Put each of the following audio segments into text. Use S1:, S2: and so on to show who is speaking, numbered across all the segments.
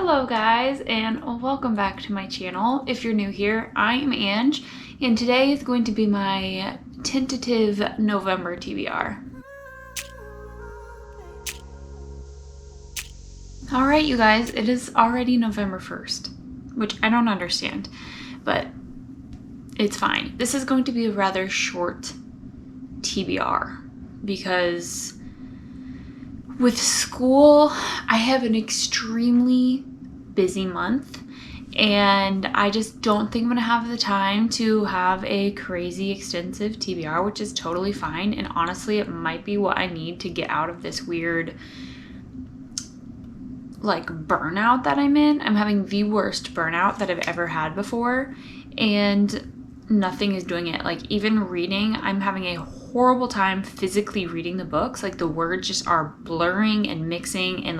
S1: Hello guys, and welcome back to my channel. If you're new here, I am Ange, and today is going to be my tentative November TBR. Alright you guys, it is already November 1st, which I don't understand, but it's fine. This is going to be a rather short TBR because with school, I have an extremely busy month, and I just don't think I'm gonna have the time to have a crazy extensive TBR, which is totally fine. And honestly, it might be what I need to get out of this weird burnout that I'm in. I'm having the worst burnout that I've ever had before, and nothing is doing it. Even reading, I'm having a horrible time physically reading the books. The words just are blurring and mixing, and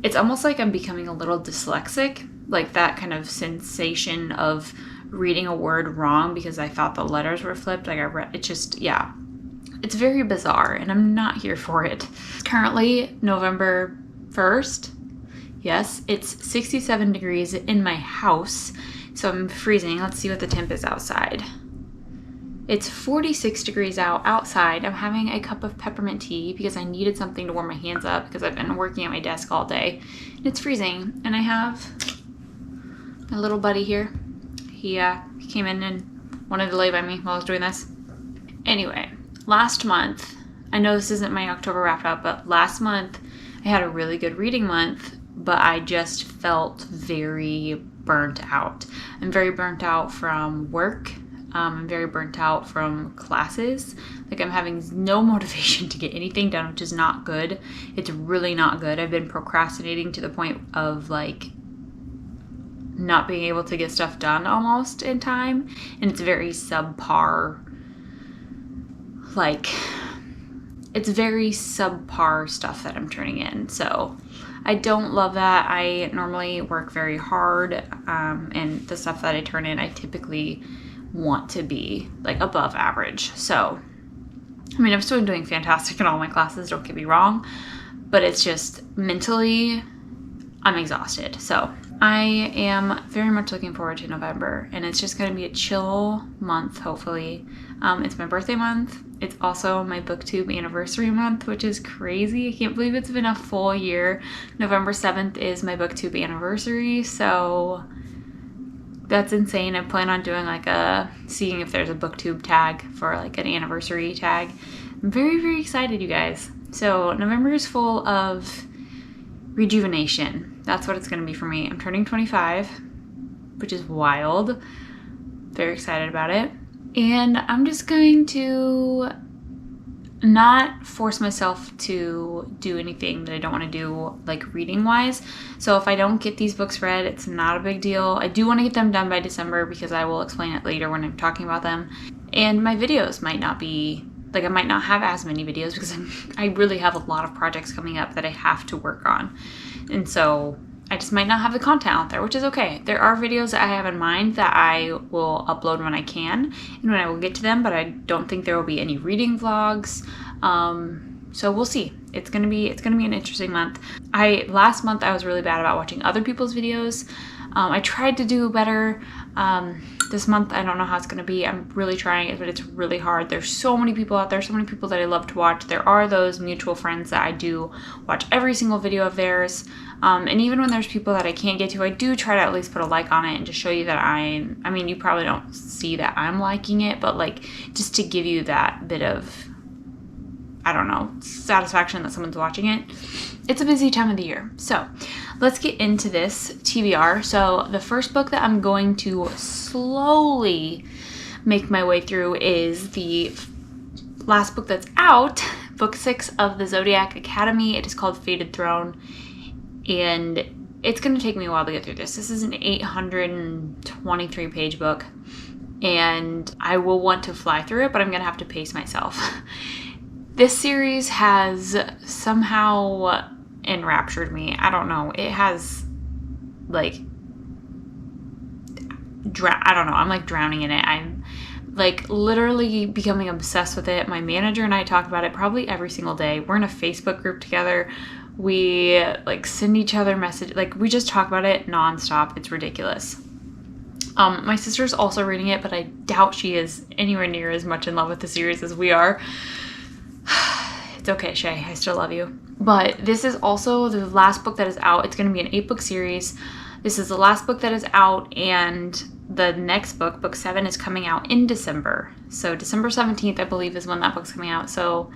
S1: it's almost like I'm becoming a little dyslexic, that kind of sensation of reading a word wrong because I thought the letters were flipped. It's very bizarre, and I'm not here for it. Currently November 1st. Yes, it's 67 degrees in my house, so I'm freezing. Let's see what the temp is outside. It's 46 degrees outside. I'm having a cup of peppermint tea because I needed something to warm my hands up because I've been working at my desk all day. And it's freezing. And I have my little buddy here. He came in and wanted to lay by me while I was doing this. Anyway, last month, I know this isn't my October wrap up, but last month I had a really good reading month, but I just felt very burnt out. I'm very burnt out from work. I'm very burnt out from classes. I'm having no motivation to get anything done, which is not good. It's really not good. I've been procrastinating to the point of not being able to get stuff done almost in time. And it's very subpar. It's very subpar stuff that I'm turning in. So I don't love that. I normally work very hard. And the stuff that I turn in, I typically want to be above average. So I'm still doing fantastic in all my classes, don't get me wrong, but it's just mentally I'm exhausted. So I am very much looking forward to November, and it's just going to be a chill month, hopefully. It's my birthday month. It's also my booktube anniversary month, which is crazy. I can't believe it's been a full year. November 7th is my booktube anniversary, so that's insane. I plan on doing seeing if there's a booktube tag for an anniversary tag. I'm very, very excited, you guys. So November is full of rejuvenation. That's what it's going to be for me. I'm turning 25, which is wild. Very excited about it. And I'm just going to not force myself to do anything that I don't want to do, reading wise. So if I don't get these books read, it's not a big deal. I do want to get them done by December because I will explain it later when I'm talking about them. And my videos might not be, I might not have as many videos because I really have a lot of projects coming up that I have to work on. And so I just might not have the content out there, which is okay. There are videos that I have in mind that I will upload when I can and when I will get to them, but I don't think there will be any reading vlogs. So we'll see. It's gonna be an interesting month. Last month I was really bad about watching other people's videos. I tried to do better. This month I don't know how it's gonna be. I'm really trying it, but it's really hard. There's so many people out there, so many people that I love to watch. There are those mutual friends that I do watch every single video of theirs. And even when there's people that I can't get to, I do try to at least put a like on it and just show you that you probably don't see that I'm liking it, but just to give you that bit of, satisfaction that someone's watching it. It's a busy time of the year. So let's get into this TBR. So the first book that I'm going to slowly make my way through is the last book that's out, book 6 of the Zodiac Academy. It is called Fated Throne. And it's going to take me a while to get through this. This is an 823 page book, and I will want to fly through it, but I'm going to have to pace myself. This series has somehow enraptured me. I don't know. It has, I don't know. I'm drowning in it. I'm literally becoming obsessed with it. My manager and I talk about it probably every single day. We're in a Facebook group together We like send each other messages. Like we just talk about it nonstop. It's ridiculous. My sister's also reading it, but I doubt she is anywhere near as much in love with the series as we are. It's okay, Shay. I still love you. But this is also the last book that is out. It's going to be an 8-book series. This is the last book that is out, and the next book, book 7, is coming out in December. So December 17th, I believe, is when that book's coming out. So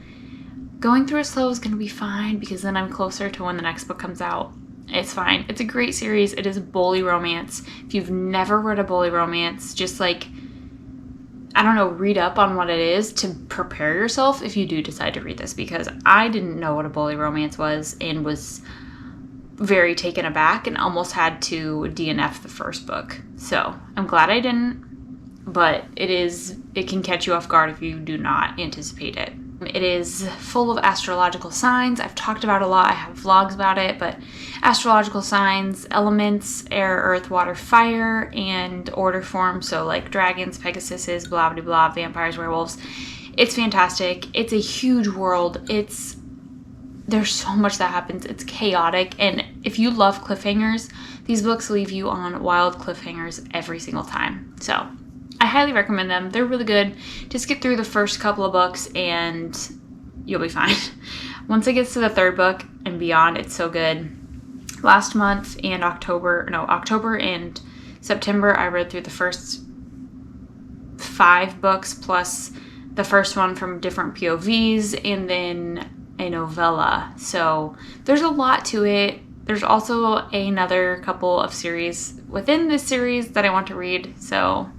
S1: going through it slow is going to be fine because then I'm closer to when the next book comes out. It's fine. It's a great series. It is bully romance. If you've never read a bully romance, just like, I don't know, read up on what it is to prepare yourself if you do decide to read this, because I didn't know what a bully romance was and was very taken aback and almost had to DNF the first book. So I'm glad I didn't, but it can catch you off guard if you do not anticipate it. It is full of astrological signs. I've talked about it a lot. I have vlogs about it, but astrological signs, elements, air, earth, water, fire, and order form. So like dragons, Pegasuses, blah, blah, blah, vampires, werewolves. It's fantastic. It's a huge world. There's so much that happens. It's chaotic. And if you love cliffhangers, these books leave you on wild cliffhangers every single time. So I highly recommend them. They're really good. Just get through the first couple of books and you'll be fine. Once it gets to the third book and beyond, it's so good. Last month and October and September, I read through the first 5 books plus the first one from different POVs and then a novella. So there's a lot to it. There's also another couple of series within this series that I want to read. So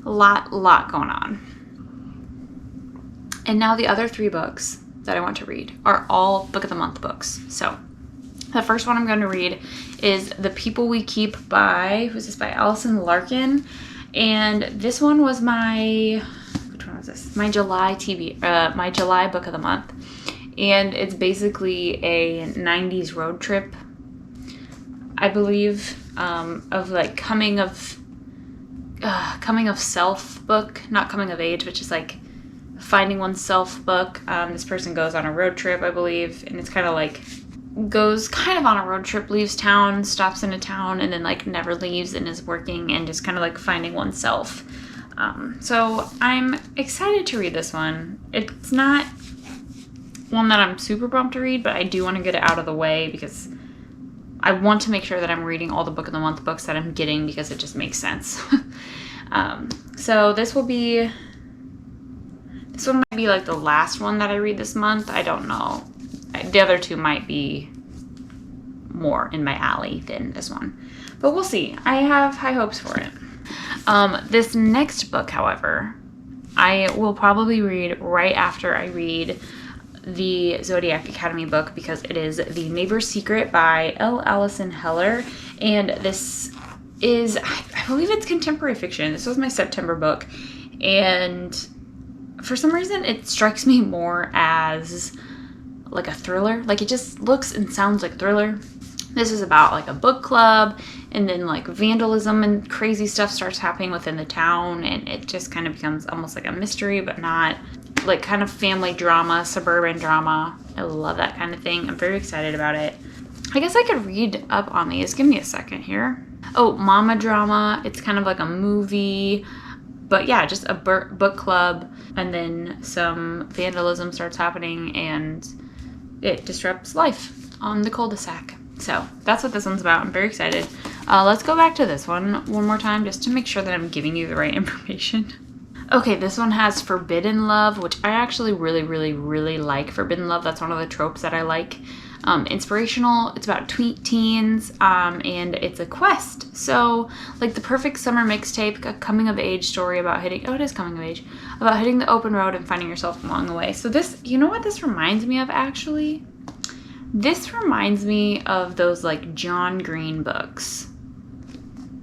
S1: a lot going on. And now the other 3 books that I want to read are all Book of the Month books. So the first one I'm going to read is The People We Keep by Allison Larkin. And this one was my July my July Book of the Month. And it's basically a 90s road trip, I believe, of like coming of self book, not coming of age, but just like finding oneself book. This person goes on a road trip, I believe, and it's kind of like goes kind of on a road trip, leaves town, stops in a town, and then like never leaves and is working and just kind of like finding oneself. So I'm excited to read this one. It's not one that I'm super pumped to read, but I do want to get it out of the way because I want to make sure that I'm reading all the Book of the Month books that I'm getting because it just makes sense. So this one might be like the last one that I read this month. I don't know. The other 2 might be more in my alley than this one, but we'll see. I have high hopes for it. This next book, however, I will probably read right after I read the Zodiac Academy book because it is The Neighbor's Secret by Elle, Allison, Heller. And this is, I believe it's contemporary fiction. This was my September book. And for some reason, it strikes me more as like a thriller. Like it just looks and sounds like a thriller. This is about like a book club, and then like vandalism and crazy stuff starts happening within the town, and it just kind of becomes almost like a mystery, but not. Like kind of family drama, suburban drama. I love that kind of thing. I'm very excited about it. I guess I could read up on these. Give me a second here. Oh, mama drama. It's kind of like a movie, but yeah, just a book club, and then some vandalism starts happening and it disrupts life on the cul-de-sac. So that's what this one's about. I'm very excited. Let's go back to this one more time just to make sure that I'm giving you the right information. Okay, this one has forbidden love, which I actually really like forbidden love. That's one of the tropes that I like. Inspirational. It's about teens, and it's a quest. So, like the perfect summer mixtape, a coming of age story about hitting the open road and finding yourself along the way. So this, you know what this reminds me of actually? This reminds me of those like John Green books.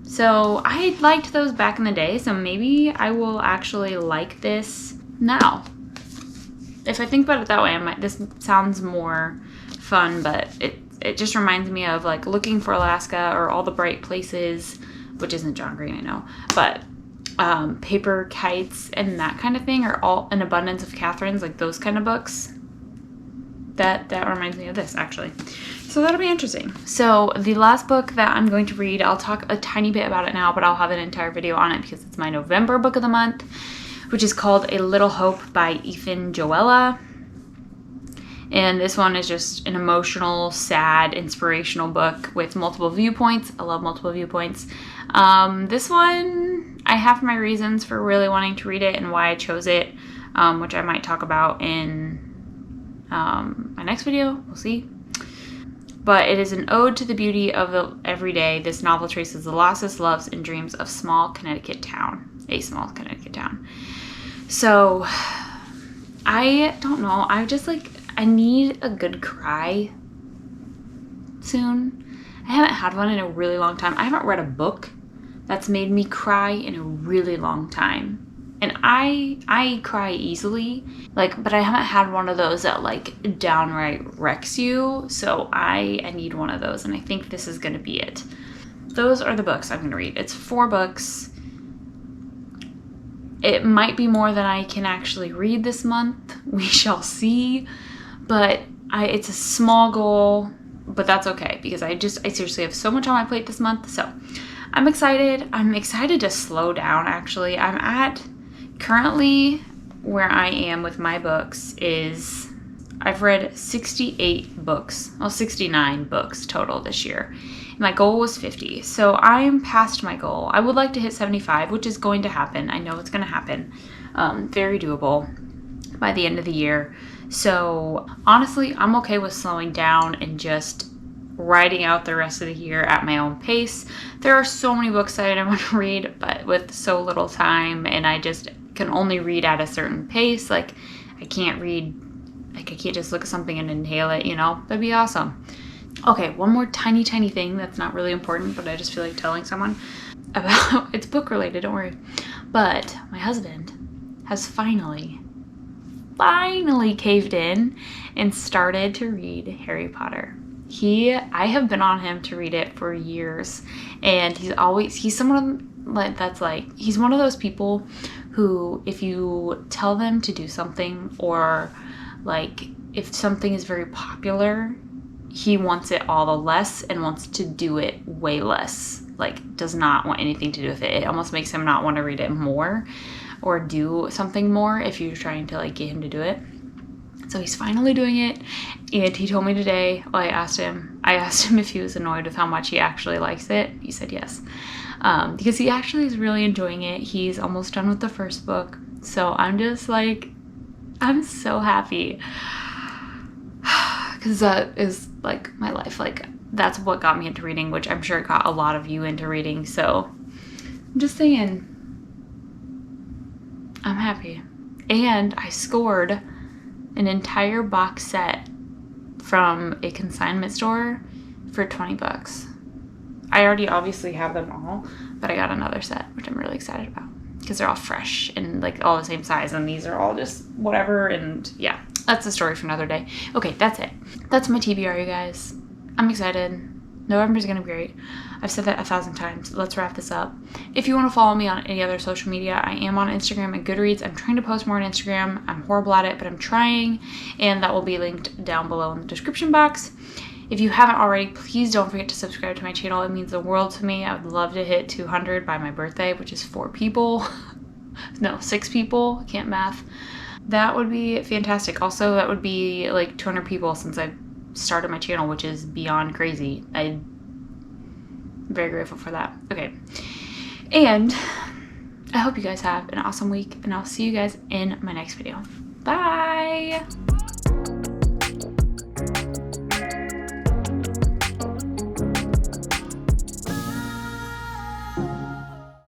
S1: So I liked those back in the day, so maybe I will actually like this now. If I think about it that way, this sounds more fun, but it just reminds me of like Looking for Alaska or All the Bright Places, which isn't John Green, I know, but Paper Kites and that kind of thing, or All An Abundance of Catherines, like those kind of books. that reminds me of this, actually. So that'll be interesting. So the last book that I'm going to read, I'll talk a tiny bit about it now, but I'll have an entire video on it because it's my November book of the month, which is called A Little Hope by Joella. And this one is just an emotional, sad, inspirational book with multiple viewpoints. I love multiple viewpoints. This one, I have my reasons for really wanting to read it and why I chose it, which I might talk about in my next video. We'll see. But it is an ode to the beauty of the everyday. This novel traces the losses, loves, and dreams of a small Connecticut town. So, I don't know. I need a good cry soon. I haven't had one in a really long time. I haven't read a book that's made me cry in a really long time. And I cry easily, but I haven't had one of those that downright wrecks you. So I need one of those, and I think this is gonna be it. Those are the books I'm gonna read. It's 4 books. It might be more than I can actually read this month. We shall see. But it's a small goal, but that's okay because I seriously have so much on my plate this month. So I'm excited. I'm excited to slow down, actually. I'm at currently where I am with my books is I've read 68 books, well, 69 books total this year. My goal was 50, so I'm past my goal. I would like to hit 75, which is going to happen. I know it's going to happen. Very doable by the end of the year. So honestly, I'm okay with slowing down and just writing out the rest of the year at my own pace. There are so many books that I want to read, but with so little time, and I just can only read at a certain pace. I can't read, I can't just look at something and inhale it, That'd be awesome. Okay, one more tiny thing that's not really important, but I just feel like telling someone about, it's book related, don't worry. But my husband has finally caved in and started to read Harry Potter. I have been on him to read it for years, and he's someone that's he's one of those people who, if you tell them to do something, or if something is very popular, he wants it all the less and wants to do it way less, does not want anything to do with it. It almost makes him not want to read it more or do something more if you're trying to get him to do it. So he's finally doing it, and he told me today, I asked him if he was annoyed with how much he actually likes it. He said yes, because he actually is really enjoying it. He's almost done with the first book, so I'm just I'm so happy, because that is my life. That's what got me into reading, which I'm sure it got a lot of you into reading. So I'm just saying, I'm happy. And I scored an entire box set from a consignment store for $20. I already obviously have them all, but I got another set, which I'm really excited about because they're all fresh and all the same size, and these are all just whatever. And yeah, that's a story for another day. Okay, that's it. That's my TBR, you guys. I'm excited. November's gonna be great. I've said that 1,000 times. Let's wrap this up. If you want to follow me on any other social media, I am on Instagram and Goodreads. I'm trying to post more on Instagram. I'm horrible at it, but I'm trying, and that will be linked down below in the description box. If you haven't already, please don't forget to subscribe to my channel. It means the world to me. I would love to hit 200 by my birthday, which is 4 people. No, 6 people. I can't math. That would be fantastic. Also, that would be 200 people since I started my channel, which is beyond crazy. I'm very grateful for that. Okay, and I hope you guys have an awesome week, and I'll see you guys in my next video. Bye.